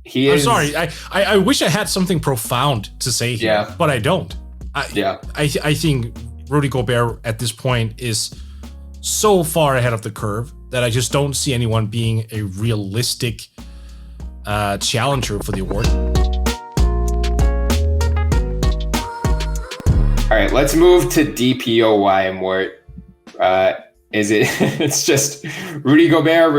I'm sorry. I wish I had something profound to say here, but I don't. I think Rudy Gobert at this point is so far ahead of the curve that I just don't see anyone being a realistic challenger for the award. All right, let's move to DPOY, Mort. It's just Rudy Gobert, and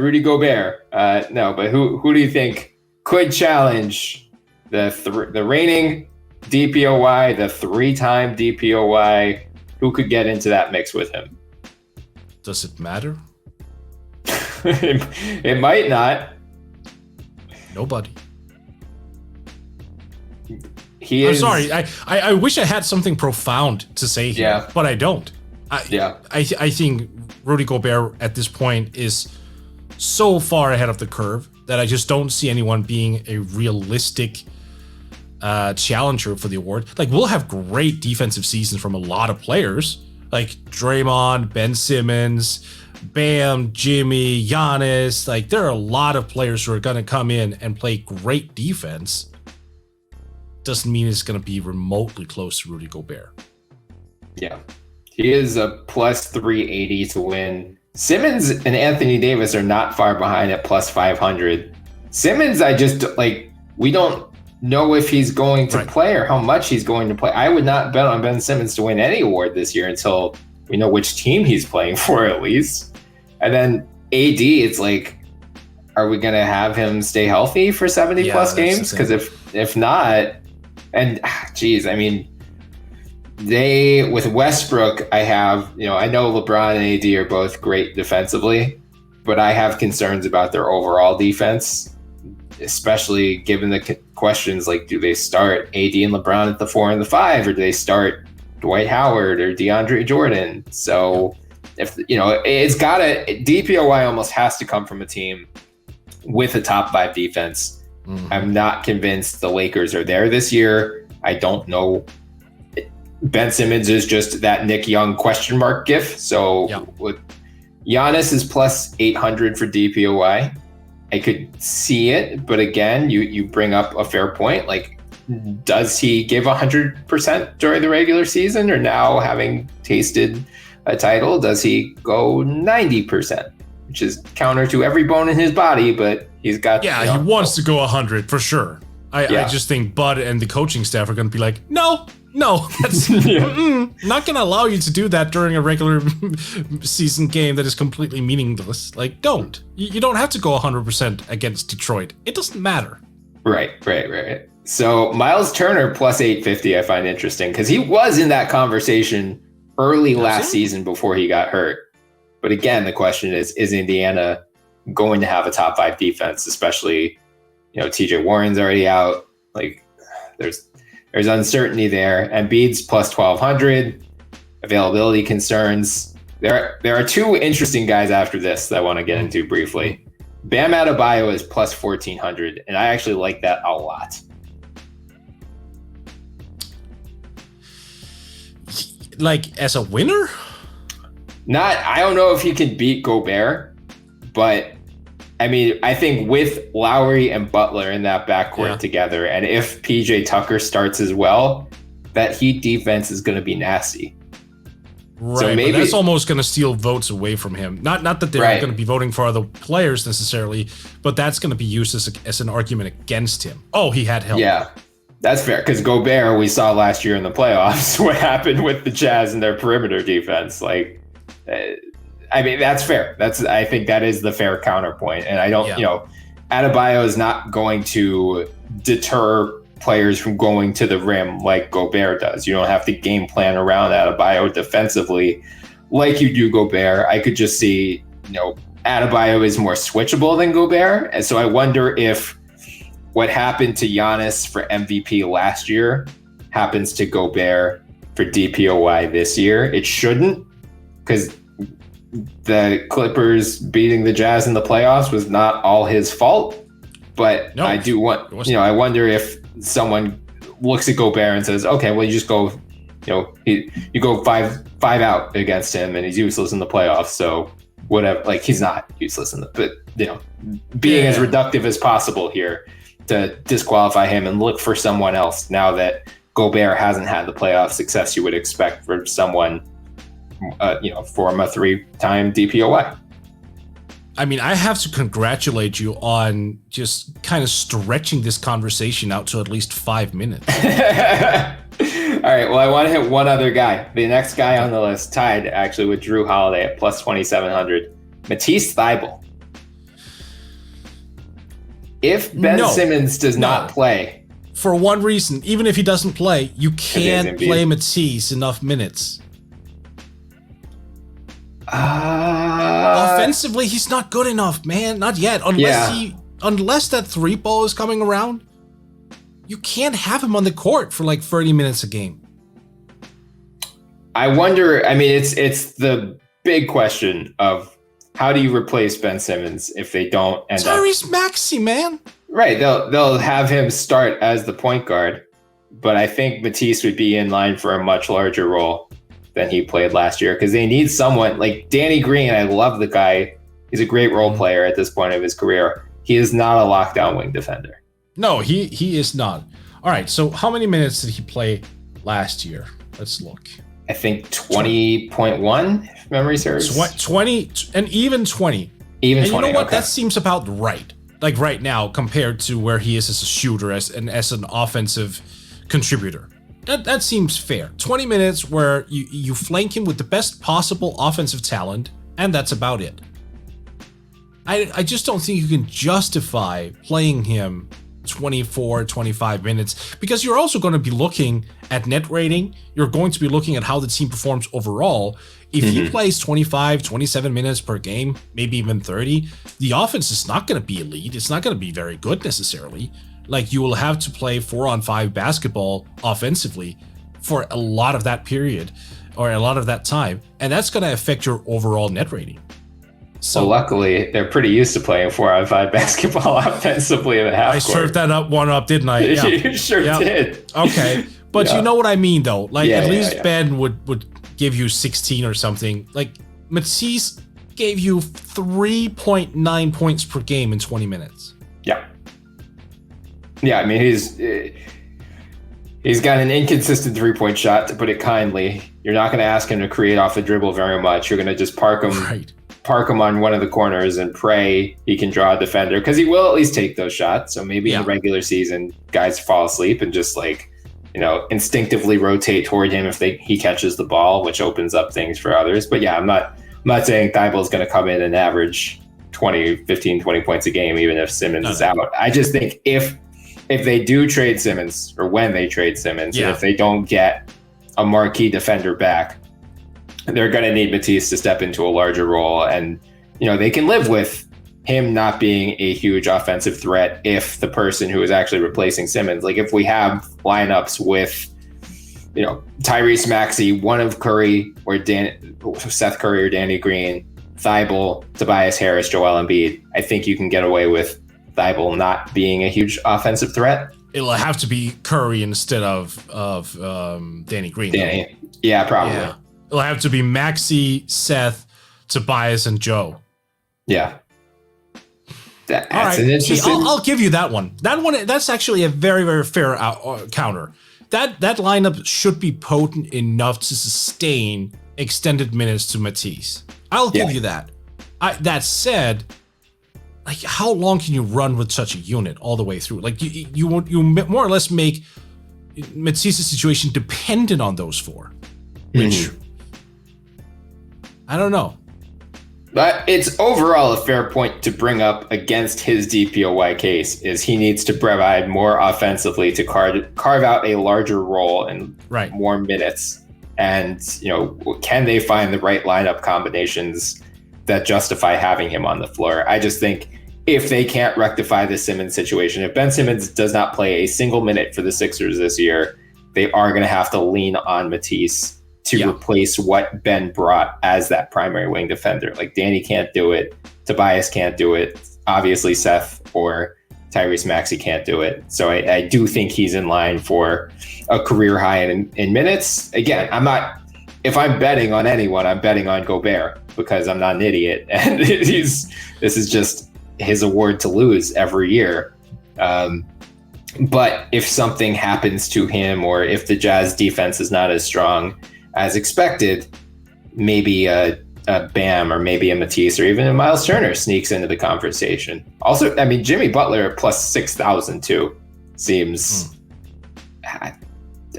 Rudy Gobert. No, but who do you think could challenge the reigning DPOY, the 3-time DPOY? Who could get into that mix with him? Does it matter? It might not. Nobody. I'm sorry. I wish I had something profound to say here, but I don't. I think Rudy Gobert at this point is so far ahead of the curve that I just don't see anyone being a realistic challenger for the award. Like, we'll have great defensive seasons from a lot of players, like Draymond, Ben Simmons, Bam, Jimmy, Giannis. Like, there are a lot of players who are going to come in and play great defense. Doesn't mean it's going to be remotely close to Rudy Gobert. Yeah. He is a plus 380 to win. Simmons and Anthony Davis are not far behind at plus 500. Simmons, we don't know if he's going to play or how much he's going to play. I would not bet on Ben Simmons to win any award this year until we know which team he's playing for, at least. And then AD, it's like, are we going to have him stay healthy for 70 plus games? Because if not, and I mean, with Westbrook, I know LeBron and AD are both great defensively, but I have concerns about their overall defense, especially given the questions like, do they start AD and LeBron at the 4 and the 5, or do they start Dwight Howard or DeAndre Jordan? So DPOY almost has to come from a team with a top 5 defense. I'm not convinced the Lakers are there this year. I don't know. Ben Simmons is just that Nick Young question mark gif. So with Giannis is plus 800 for DPOY. I could see it, but again, you bring up a fair point. Like, does he give 100% during the regular season, or now having tasted a title, does he go 90%? Which is counter to every bone in his body, but he's got... Yeah, he wants to go 100 for sure. I just think Bud and the coaching staff are going to be like, no, that's not going to allow you to do that during a regular season game that is completely meaningless. Like, don't. You don't have to go 100% against Detroit. It doesn't matter. Right. So Miles Turner plus 850 I find interesting, because he was in that conversation early last season before he got hurt. But again, the question is Indiana going to have a top 5 defense, especially, TJ Warren's already out. Like, there's uncertainty there. Embiid's plus 1200, availability concerns. There are 2 interesting guys after this that I want to get into briefly. Bam Adebayo is plus 1400, and I actually like that a lot. Like, as a winner? I don't know if he can beat Gobert, but I mean, I think with Lowry and Butler in that backcourt together, and if PJ Tucker starts as well, that Heat defense is going to be nasty. Right, so maybe, but that's almost going to steal votes away from him. Not that they're going to be voting for other players necessarily, but that's going to be used as an argument against him. Oh, he had help. Yeah, that's fair, because Gobert, we saw last year in the playoffs what happened with the Jazz and their perimeter defense. Like, I mean, that's fair. I think that is the fair counterpoint. And I don't, Adebayo is not going to deter players from going to the rim like Gobert does. You don't have to game plan around Adebayo defensively like you do Gobert. I could just see, Adebayo is more switchable than Gobert. And so I wonder if what happened to Giannis for MVP last year happens to Gobert for DPOY this year. It shouldn't, because the Clippers beating the Jazz in the playoffs was not all his fault. But I do want, I wonder if someone looks at Gobert and says, okay, well, you just go, you go five out against him and he's useless in the playoffs. So whatever, like, he's not useless but being as reductive as possible here to disqualify him and look for someone else now that Gobert hasn't had the playoff success you would expect for someone, former 3-time DPOY. I mean, I have to congratulate you on just kind of stretching this conversation out to at least 5 minutes. All right. Well, I want to hit one other guy. The next guy on the list, tied actually with Drew Holiday at plus 2,700, Matisse Thybulle. If Ben Simmons does not play, for one reason, even if he doesn't play, you can't play Matisse enough minutes. Offensively, he's not good enough, man. Not yet. Unless that 3-ball is coming around, you can't have him on the court for like 30 minutes a game. I wonder. I mean, it's the big question of how do you replace Ben Simmons if they don't end up Tyrese Maxey, man. Right. They'll have him start as the point guard, but I think Matisse would be in line for a much larger role than he played last year because they need someone like Danny Green. I love the guy. He's a great role player at this point of his career. He is not a lockdown wing defender. No, he is not. All right. So how many minutes did he play last year? Let's look. I think 20.1, if memory serves. 20 and even 20. Even and 20. You know what? Okay. That seems about right. Like right now compared to where he is as a shooter as an offensive contributor. That seems fair. 20 minutes where you flank him with the best possible offensive talent, and that's about it. I just don't think you can justify playing him 24, 25 minutes because you're also going to be looking at net rating. You're going to be looking at how the team performs overall. If he plays 25, 27 minutes per game, maybe even 30, the offense is not going to be elite. It's not going to be very good necessarily. Like you will have to play 4-on-5 basketball offensively for a lot of that period or a lot of that time. And that's going to affect your overall net rating. So luckily, they're pretty used to playing 4-on-5 basketball offensively in the half court. I served that up one up, didn't I? Yeah. You sure did. Okay. But you know what I mean, though. Like, at least Ben would give you 16 or something. Like, Matisse gave you 3.9 points per game in 20 minutes. Yeah. Yeah, I mean, he's got an inconsistent 3-point shot, to put it kindly. You're not going to ask him to create off the dribble very much. You're going to just park him on one of the corners and pray he can draw a defender because he will at least take those shots. So maybe in the regular season, guys fall asleep and just instinctively rotate toward him if he catches the ball, which opens up things for others. But yeah, I'm not saying Thybulle is going to come in and average 15, 20 points a game, even if Simmons is out. I just think if they do trade Simmons or when they trade Simmons, and if they don't get a marquee defender back, they're going to need Matisse to step into a larger role. And, they can live with him not being a huge offensive threat if the person who is actually replacing Simmons, like if we have lineups with, Tyrese Maxey, one of Curry or Seth Curry or Danny Green, Thybulle, Tobias Harris, Joel Embiid, I think you can get away with Thybulle not being a huge offensive threat. It'll have to be Curry instead of Danny Green. Yeah, probably. Yeah. It'll have to be Maxey, Seth, Tobias, and Joe. Yeah. That's an interesting... I'll give you that one. That's actually a very, very fair counter. That lineup should be potent enough to sustain extended minutes to Matisse. I'll give you that. That said, like, how long can you run with such a unit all the way through? Like, you more or less make Matisse's situation dependent on those four, which I don't know. But it's overall a fair point to bring up against his DPOY case is he needs to provide more offensively to carve out a larger role and more minutes. And, can they find the right lineup combinations that justify having him on the floor? I just think if they can't rectify the Simmons situation, if Ben Simmons does not play a single minute for the Sixers this year, they are going to have to lean on Matisse to replace what Ben brought as that primary wing defender. Like Danny can't do it. Tobias can't do it. Obviously Seth or Tyrese Maxey can't do it. So I do think he's in line for a career high in minutes. Again, if I'm betting on anyone, I'm betting on Gobert because I'm not an idiot. And this is just his award to lose every year. But if something happens to him, or if the Jazz defense is not as strong as expected, maybe a Bam or maybe a Matisse or even a Miles Turner sneaks into the conversation. Also, I mean, Jimmy Butler plus 6,000 too seems,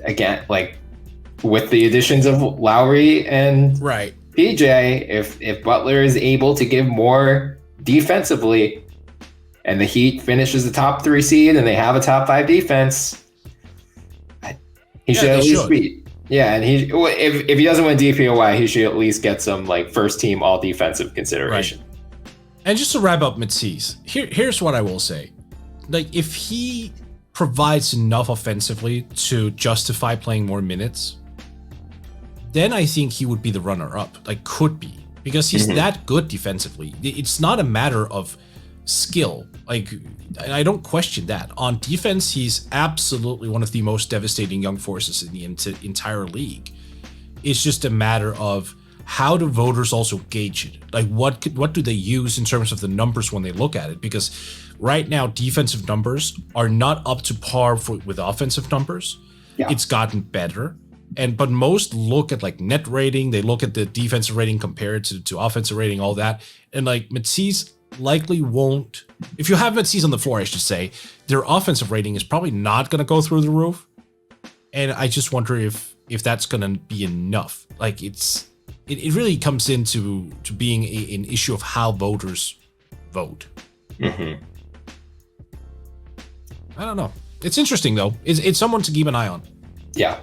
again, like with the additions of Lowry and PJ, if Butler is able to give more defensively, and the Heat finishes the top 3 seed and they have a top 5 defense, he should at least beat. Yeah, and if he doesn't win DPOY, he should at least get some like first team all defensive consideration. Right. And just to wrap up Matisse, here's what I will say. Like, if he provides enough offensively to justify playing more minutes, then I think he would be the runner-up. Like, could be. Because he's that good defensively. It's not a matter of skill. Like, I don't question that. On defense, he's absolutely one of the most devastating young forces in the entire league. It's just a matter of how do voters also gauge it? Like, what do they use in terms of the numbers when they look at it? Because right now, defensive numbers are not up to par with offensive numbers. Yeah. It's gotten better. But most look at like net rating. They look at the defensive rating compared to offensive rating, all that. And like Matisse likely won't. If you have Matisse on the floor, I should say, their offensive rating is probably not going to go through the roof. And I just wonder if that's going to be enough. Like it really comes into being an issue of how voters vote. I don't know. It's interesting though. It's someone to keep an eye on. Yeah.